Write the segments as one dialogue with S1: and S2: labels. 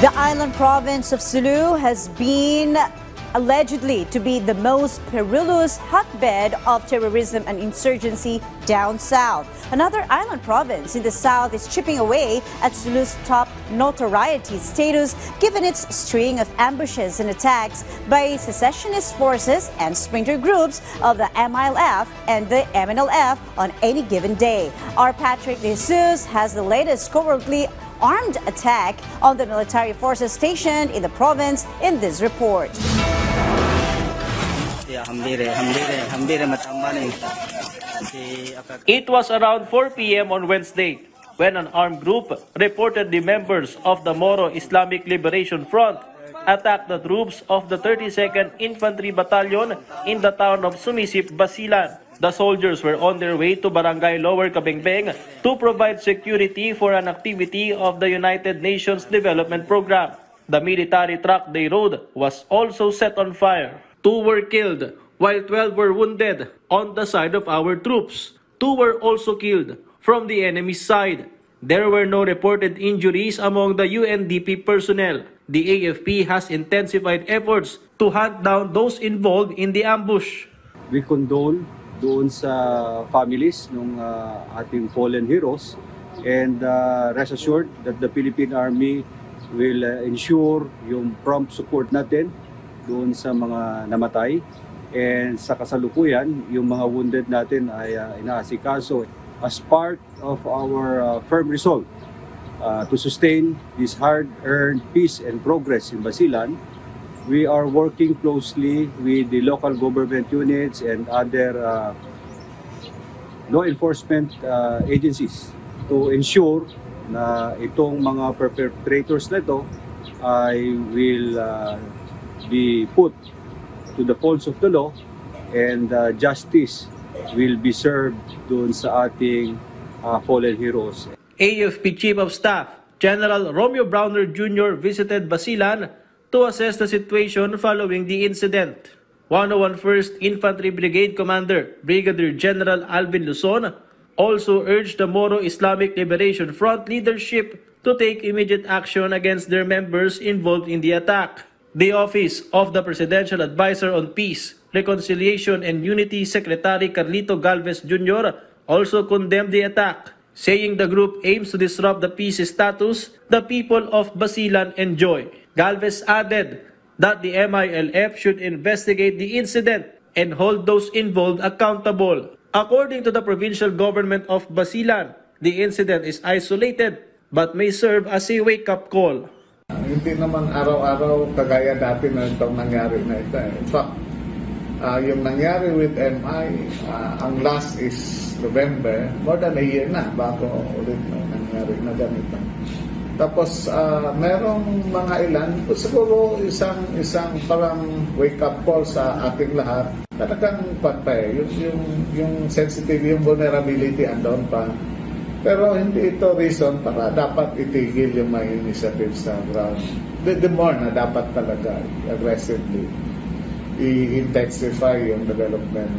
S1: The island province of Sulu has been allegedly to be the most perilous hotbed of terrorism and insurgency down south. Another island province in the south is chipping away at Sulu's top notoriety status given its string of ambushes and attacks by secessionist forces and splinter groups of the MILF and the MNLF on any given day. Our Patrick De Jesus has the latest covertly armed attack on the military forces stationed in the province in this report.
S2: It was around 4 p.m. on Wednesday when an armed group reported the members of the Moro Islamic Liberation Front attacked the troops of the 32nd Infantry Battalion in the town of Sumisip, Basilan. The soldiers were on their way to Barangay Lower Cabengbeng to provide security for an activity of the United Nations Development Program. The military truck they rode was also set on fire. 2 were killed, while 12 were wounded on the side of our troops. 2 were also killed from the enemy's side. There were no reported injuries among the UNDP personnel. The AFP has intensified efforts to hunt down those involved in the ambush.
S3: We condole doon sa families ng ating fallen heroes, and rest assured that the Philippine Army will ensure yung prompt support natin doon sa mga namatay, and sa kasalukuyan yung mga wounded natin ay inaasikaso as part of our firm resolve to sustain this hard-earned peace and progress in Basilan. We are working closely with the local government units and other law enforcement agencies to ensure na itong mga perpetrators na ito ay will be put to the folds of the law, and justice will be served dun sa ating fallen heroes.
S2: AFP Chief of Staff General Romeo Browner Jr. visited Basilan to assess the situation following the incident. 101st Infantry Brigade Commander Brigadier General Alvin Luzon also urged the Moro Islamic Liberation Front leadership to take immediate action against their members involved in the attack. The Office of the Presidential Advisor on Peace, Reconciliation and Unity Secretary Carlito Galvez Jr. also condemned the attack, saying the group aims to disrupt the peace status the people of Basilan enjoy. Galvez added that the MILF should investigate the incident and hold those involved accountable. According to the provincial government of Basilan, the incident is isolated but may serve as a wake-up call.
S4: Hindi naman araw-araw kagaya dati na itong nangyari na ito. In fact, yung nangyari with MI, ang last is November, more than a year na bago ulit nangyari na ganito. Tapos merong mga ilan, siguro isang parang wake-up call sa ating lahat. Talagang patay, yung sensitive, yung vulnerability andon pa. Pero hindi ito reason para dapat itigil yung mga initiative sa ground. The more na dapat talaga aggressively i-intensify yung development.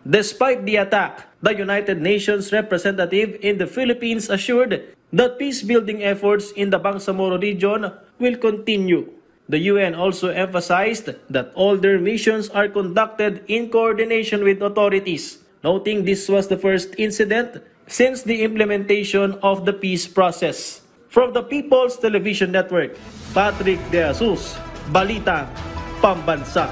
S2: Despite the attack, the United Nations representative in the Philippines assured that peace-building efforts in the Bangsamoro region will continue. The UN also emphasized that all their missions are conducted in coordination with authorities, noting this was the first incident since the implementation of the peace process. From the People's Television Network, Patrick De Jesus, Balita, Pambansa.